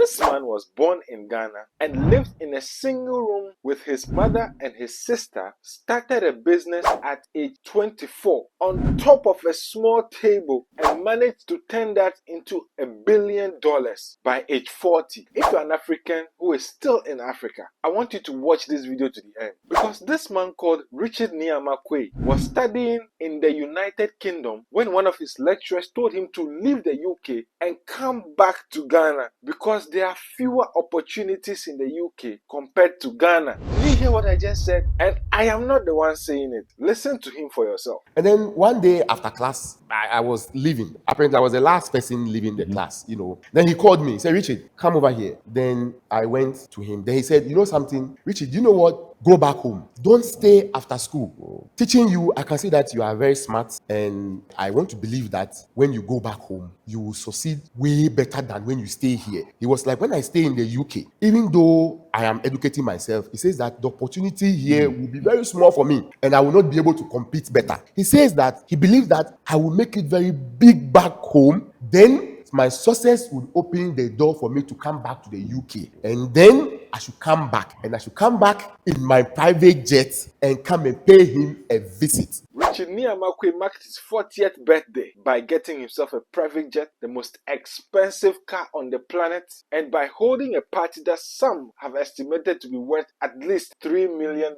This man was born in Ghana and lived in a single room with his mother and his sister, started a business at age 24 on top of a small table and managed to turn that into $1 billion by age 40. If you're an African who is still in Africa, I want you to watch this video to the end, because this man called Richard Nii Armah Quaye was studying in the United Kingdom when one of his lecturers told him to leave the UK and come back to Ghana because there are fewer opportunities in the UK compared to Ghana. Did you hear what I just said? And I am not the one saying it. Listen to him for yourself. And then one day after class, I was leaving. Apparently, I was the last person leaving the class, Then he called me. He said, Richard, come over here. Then I went to him. Then he said, you know something? Richard, you know what? Go back home. Don't stay after school. Teaching you, I can see that you are very smart. And I want to believe that when you go back home, you will succeed way better than when you stay here. He was like, when I stay in the UK, even though I am educating myself, he says that the opportunity here will be very small for me and I will not be able to compete better. He says that he believes that I will make it very big back home. Then my success would open the door for me to come back to the UK. And then I should come back. And I should come back in my private jet and come and pay him a visit. Richard Nii Armah Quaye marked his 40th birthday by getting himself a private jet, the most expensive car on the planet, and by holding a party that some have estimated to be worth at least $3 million.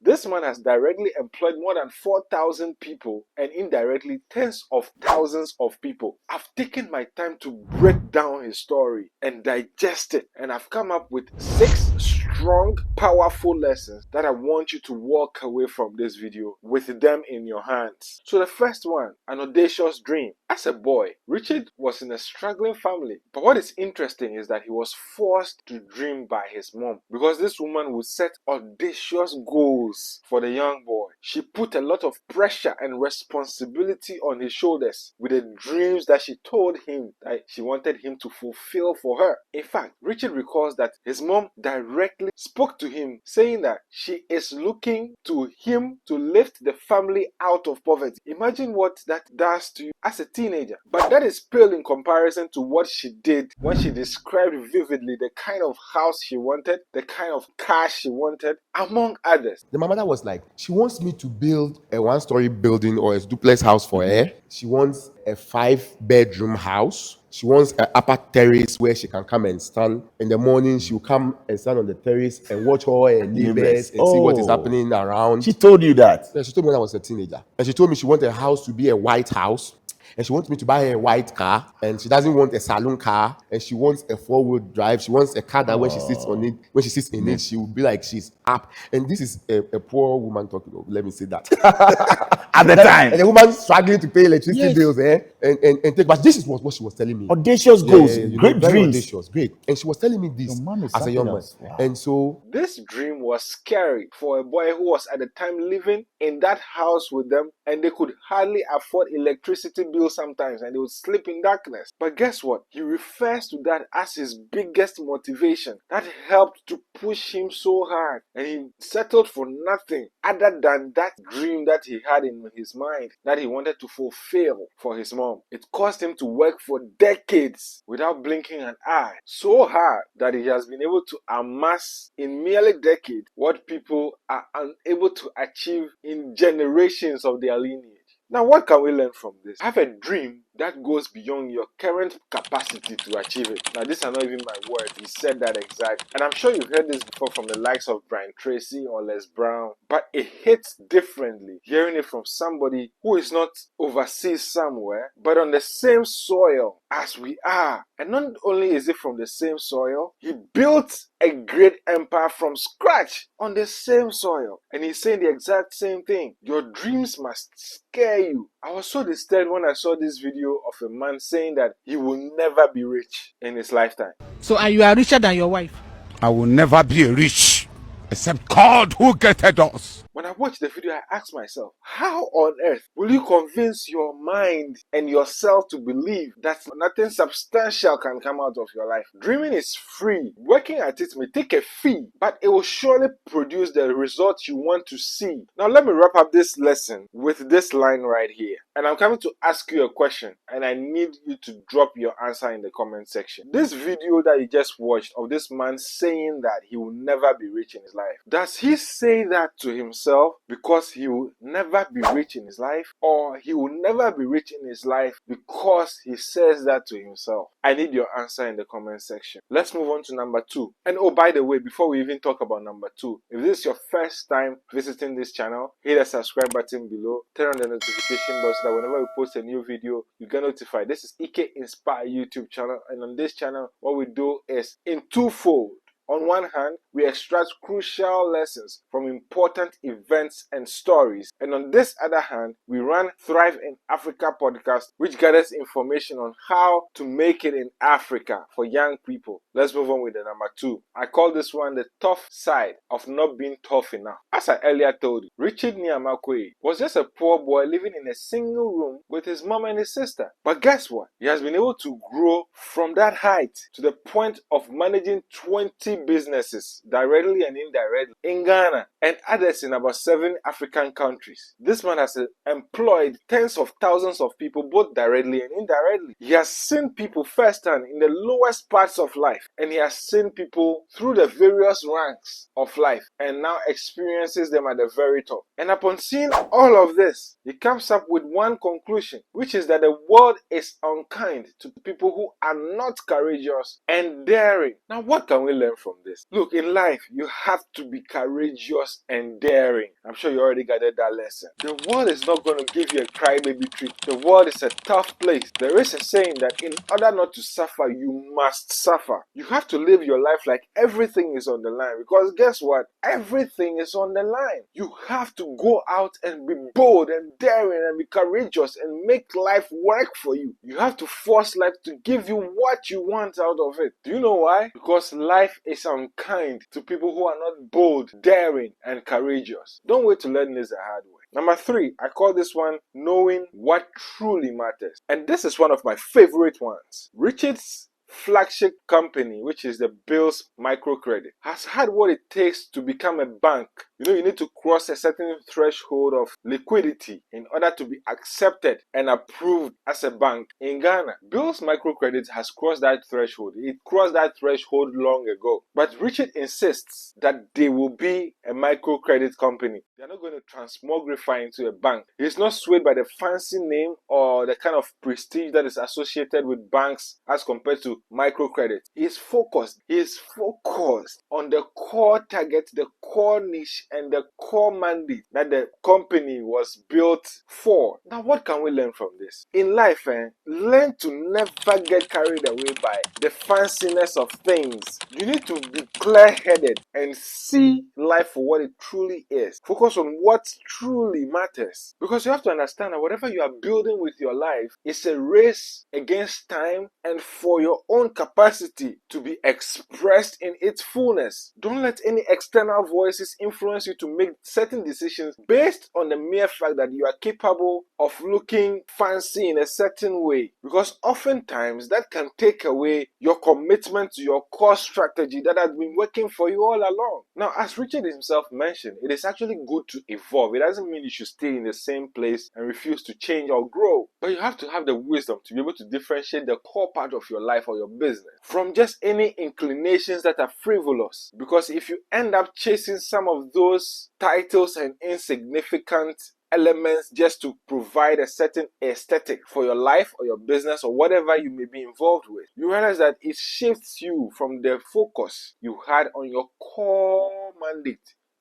This man has directly employed more than 4,000 people and indirectly tens of thousands of people. I've taken my time to break down his story and digest it, and I've come up with 6 strong, powerful lessons that I want you to walk away from this video with them in your hands. So the first one, an audacious dream. As a boy, Richard was in a struggling family, but what is interesting is that he was forced to dream by his mom, because this woman would set audacious goals for the young boy. She put a lot of pressure and responsibility on his shoulders with the dreams that she told him that she wanted him to fulfill for her. In fact, Richard recalls that his mom directly spoke to him saying that she is looking to him to lift the family out of poverty. Imagine what that does to you as a teenager. But that is pale in comparison to what she did when she described vividly the kind of house she wanted, the kind of car she wanted, among others. Then my mother was like, she wants me to build a 1-story building or a duplex house for her. She wants a 5-bedroom house. She wants an upper terrace where she can come and stand. In the morning, she will come and stand on the terrace and watch all her neighbors and see what is happening around. She told you that? Yeah, she told me when I was a teenager. And she told me she wanted a house to be a white house. And she wants me to buy her a white car. And she doesn't want a saloon car. And she wants a 4-wheel drive. She wants a car that when she sits on it, when she sits in it, she will be like she's up. And this is a poor woman talking. Let me say that. At the time. And the woman struggling to pay electricity bills, and take. But this is what she was telling me. Audacious goals, great dreams. Audacious, great. And she was telling me this as a young man. Wow. And so this dream was scary for a boy who was at the time living in that house with them, and they could hardly afford electricity bills sometimes, and they would sleep in darkness. But guess what? He refers to that as his biggest motivation that helped to push him so hard, and he settled for nothing other than that dream that he had in his mind that he wanted to fulfill for his mom. It caused him to work for decades without blinking an eye, so hard that he has been able to amass in merely decades what people are unable to achieve in generations of their lineage. Now, what can we learn from this? Have a dream that goes beyond your current capacity to achieve it. Now, these are not even my words. He said that exactly. And I'm sure you've heard this before from the likes of Brian Tracy or Les Brown, but it hits differently hearing it from somebody who is not overseas somewhere, but on the same soil as we are. And not only is it from the same soil, he built a great empire from scratch on the same soil. And he's saying the exact same thing. Your dreams must scare you. I was so disturbed when I saw this video of a man saying that he will never be rich in his lifetime. So, and you are richer than your wife? I will never be rich except God who created us. When I watched the video, I asked myself, how on earth will you convince your mind and yourself to believe that nothing substantial can come out of your life? Dreaming is free. Working at it may take a fee, but it will surely produce the results you want to see. Now let me wrap up this lesson with this line right here. And I'm coming to ask you a question, and I need you to drop your answer in the comment section. This video that you just watched of this man saying that he will never be rich in his life, does he say that to himself because he will never be rich in his life, or he will never be rich in his life because he says that to himself? I need your answer in the comment section. Let's move on to number 2. And oh, by the way, before we even talk about number 2, if this is your first time visiting this channel, hit the subscribe button below, turn on the notification bell so that whenever we post a new video, you get notified. This is Eqay Inspire YouTube channel, and on this channel, what we do is in twofold. On one hand, we extract crucial lessons from important events and stories. And on this other hand, we run Thrive in Africa podcast, which gathers information on how to make it in Africa for young people. Let's move on with the number 2. I call this one the tough side of not being tough enough. As I earlier told you, Nii Armah Quaye was just a poor boy living in a single room with his mom and his sister. But guess what? He has been able to grow from that height to the point of managing 20 businesses directly and indirectly in Ghana and others in about 7 African countries. This man has employed tens of thousands of people both directly and indirectly. He has seen people firsthand in the lowest parts of life, and he has seen people through the various ranks of life and now experiences them at the very top. And upon seeing all of this, he comes up with one conclusion, which is that the world is unkind to people who are not courageous and daring. Now, what can we learn from this? Look, in life, you have to be courageous and daring. I'm sure you already gathered that lesson. The world is not going to give you a crybaby treat. The world is a tough place. There is a saying that in order not to suffer, you must suffer. You have to live your life like everything is on the line, because guess what? Everything is on the line. You have to go out and be bold and daring and be courageous and make life work for you. You have to force life to give you what you want out of it. Do you know why? Because life is unkind to people who are not bold, daring, and courageous. Don't wait to learn this the hard way. Number 3, I call this one knowing what truly matters. And this is one of my favorite ones. Richard's flagship company, which is the Bills Microcredit, has had what it takes to become a bank. You need to cross a certain threshold of liquidity in order to be accepted and approved as a bank in Ghana. Bills Microcredit has crossed that threshold. It crossed that threshold long ago. But Richard insists that they will be a microcredit company. They're not going to transmogrify into a bank. He's not swayed by the fancy name or the kind of prestige that is associated with banks as compared to microcredit. He is focused. He is focused on the core target, the core niche, and the core mandate that the company was built for. Now, what can we learn from this? In life, learn to never get carried away by the fanciness of things. You need to be clear-headed and see life for what it truly is. Focus on what truly matters. Because you have to understand that whatever you are building with your life is a race against time and for your own capacity to be expressed in its fullness. Don't let any external voices influence you to make certain decisions based on the mere fact that you are capable of looking fancy in a certain way, because oftentimes that can take away your commitment to your core strategy that has been working for you all along. Now, as Richard himself mentioned, it is actually good to evolve. It doesn't mean you should stay in the same place and refuse to change or grow, but you have to have the wisdom to be able to differentiate the core part of your life or your business from just any inclinations that are frivolous. Because if you end up chasing some of those titles and insignificant elements just to provide a certain aesthetic for your life or your business or whatever you may be involved with, you realize that it shifts you from the focus you had on your core mandate.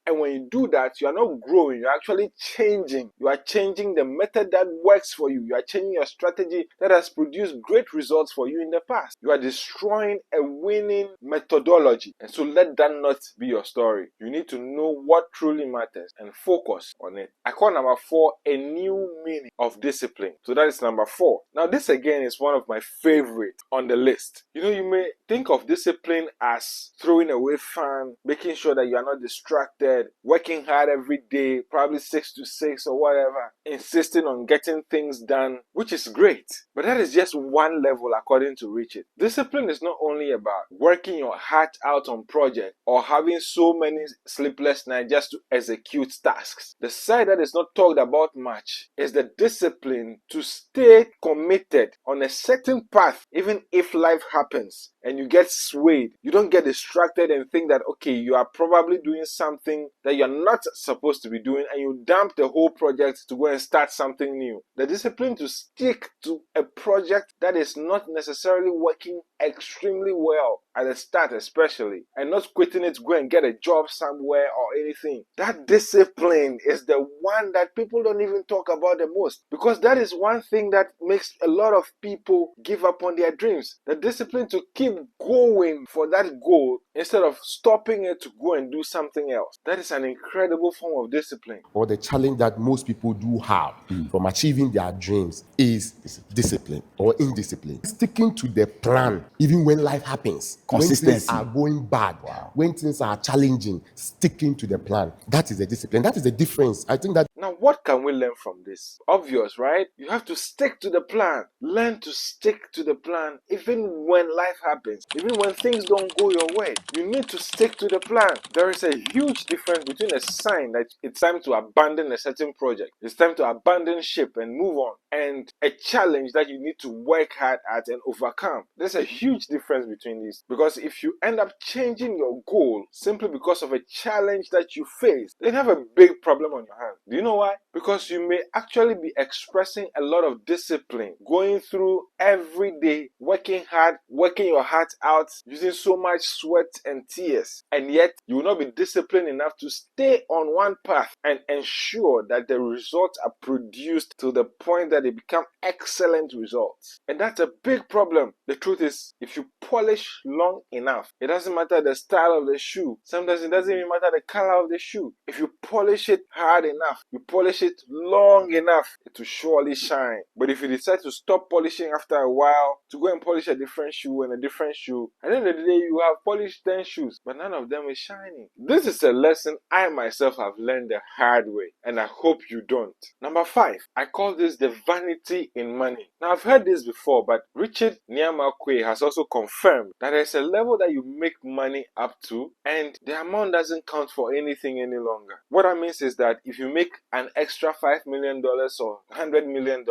And when you do that, you are not growing, you're actually changing. You are changing the method that works for you. You are changing your strategy that has produced great results for you in the past. You are destroying a winning methodology. And so let that not be your story. You need to know what truly matters and focus on it. I call number 4 a new meaning of discipline. So that is number 4. Now this again is one of my favorite on the list. You may think of discipline as throwing away fun, making sure that you are not distracted, said, working hard every day, probably 6 to 6 or whatever, insisting on getting things done, which is great. But that is just one level according to Richard. Discipline is not only about working your heart out on project or having so many sleepless nights just to execute tasks. The side that is not talked about much is the discipline to stay committed on a certain path even if life happens and you get swayed. You don't get distracted and think that, okay, you are probably doing something that you're not supposed to be doing, and you dump the whole project to go and start something new. The discipline to stick to a project that is not necessarily working extremely well at the start especially, and not quitting it to go and get a job somewhere or anything. That discipline is the one that people don't even talk about the most, because that is one thing that makes a lot of people give up on their dreams. The discipline to keep going for that goal instead of stopping it to go and do something else. That is an incredible form of discipline. Or the challenge that most people do have from achieving their dreams is discipline or indiscipline. Sticking to the plan even when life happens. Consistency. When things are going bad, when things are challenging, sticking to the plan. That is the discipline. That is the difference. I think that. Now, what can we learn from this? Obvious, right? You have to stick to the plan. Learn to stick to the plan even when life happens, even when things don't go your way. You need to stick to the plan. There is a huge difference between a sign that it's time to abandon a certain project, it's time to abandon ship and move on, and a challenge that you need to work hard at and overcome. There's a huge difference between these, because if you end up changing your goal simply because of a challenge that you face, then you have a big problem on your hands. Do you know why? Because you may actually be expressing a lot of discipline, going through every day, working hard, working your heart out, using so much sweat and tears, and yet you will not be disciplined enough to stay on one path and ensure that the results are produced to the point that they become excellent results. And that's a big problem. The truth is, if you polish long enough, it doesn't matter the style of the shoe. Sometimes it doesn't even matter the color of the shoe. If you polish it hard enough, you polish it long enough, it will surely shine. But if you decide to stop polishing after a while, to go and polish a different shoe and a different shoe, at the end of the day, you have polished 10 shoes, but none of them is shining. This is a lesson I myself have learned the hard way, and I hope you don't. Number 5, I call this the vanity in money. Now, I've heard this before, but Richard Nii Armah Quaye has also confirmed that there's a level that you make money up to, and the amount doesn't count for anything any longer. What that means is that if you make an extra $5 million or $100 million,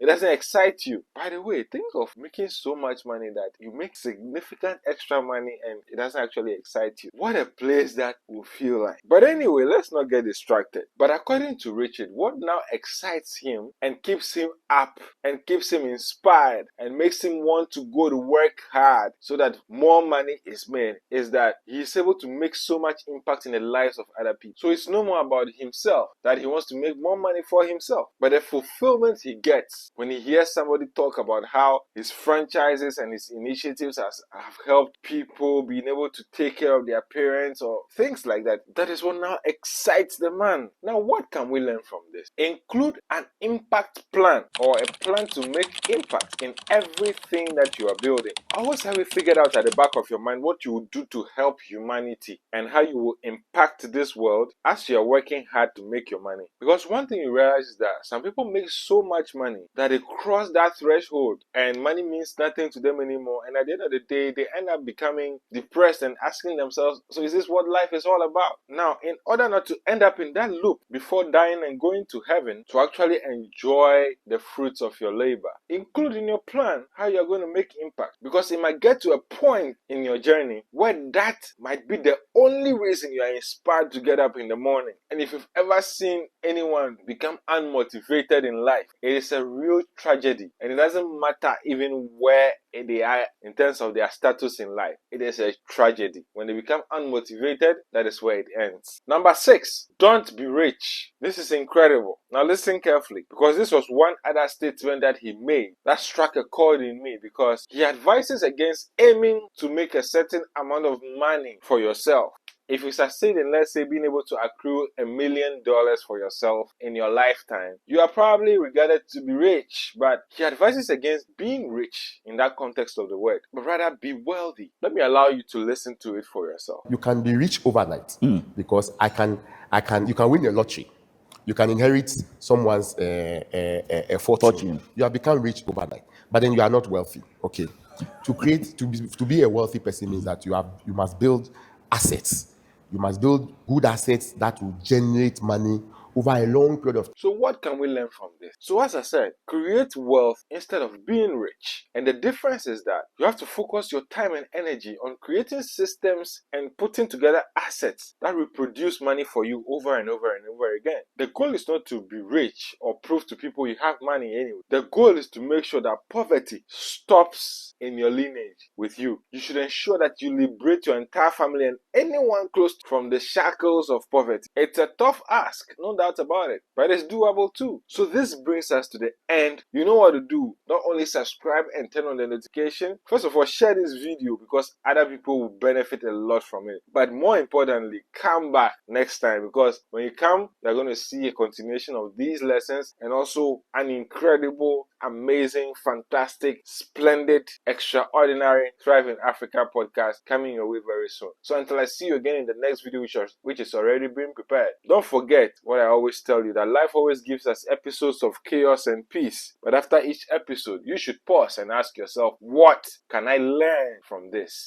it doesn't excite you. By the way, think of making so much money that you make significant extra money and it doesn't actually excite you. What a place that will feel like. But anyway, let's not get distracted. But according to Richard, what now excites him and keeps him up and keeps him inspired and makes him want to go to work hard so that more money is made is that he is able to make so much impact in the lives of other people. So it's no more about himself, that he wants to make more money for himself, but the fulfillment he gets when he hears somebody talk about how his franchises and his initiatives have helped people being able to take care of their parents or things like that. That is what now excites the man. Now, what can we learn from this? Include an impact plan or a plan to make impact in everything that you are building. Always have it figured out at the back of your mind what you will do to help humanity and how you will impact this world as you are working hard to make your money. Because one thing you realize is that some people make so much money that they cross that threshold and money means nothing to them anymore, and at the end of the day they end up becoming depressed and asking themselves, so is this what life is all about? Now, in order not to end up in that loop before dying and going to heaven, to actually enjoy the fruits of your labor, include in your plan how you're going to make impact, because it might get to a point in your journey where that might be the only reason you are inspired to get up in the morning. And if you've ever seen anyone become unmotivated in life, it is a real tragedy, and it doesn't matter even where they are in terms of their status in life. It is a tragedy. When they become unmotivated, that is where it ends. Number 6, don't be rich. This is incredible. Now listen carefully, because this was one other statement that he made that struck a chord in me, because he advises against aiming to make a certain amount of money for yourself. If you succeed in, let's say, being able to accrue $1 million for yourself in your lifetime, you are probably regarded to be rich, but he advises against being rich in that context of the word, but rather be wealthy. Let me allow you to listen to it for yourself. You can be rich overnight because you can win a lottery. You can inherit someone's fortune. You have become rich overnight, but then you are not wealthy. Okay, to be a wealthy person means that you must build assets. You must build good assets that will generate money over a long period of time. So what can we learn from this? So as I said, create wealth instead of being rich. And the difference is that you have to focus your time and energy on creating systems and putting together assets that will produce money for you over and over and over again. The goal is not to be rich or prove to people you have money anyway. The goal is to make sure that poverty stops in your lineage with you. You should ensure that you liberate your entire family and anyone close from the shackles of poverty. It's a tough ask, no doubt about it, but it's doable too. So this brings us to the end. You know what to do. Not only subscribe and turn on the notification. First of all, share this video because other people will benefit a lot from it. But more importantly, come back next time, because when you come, you're going to see a continuation of these lessons and also an incredible, amazing, fantastic, splendid, extraordinary Thrive in Africa podcast coming your way very soon. So until I see you again in the next video, which is already been prepared, don't forget what I always tell you, that life always gives us episodes of chaos and peace. But after each episode, you should pause and ask yourself, what can I learn from this?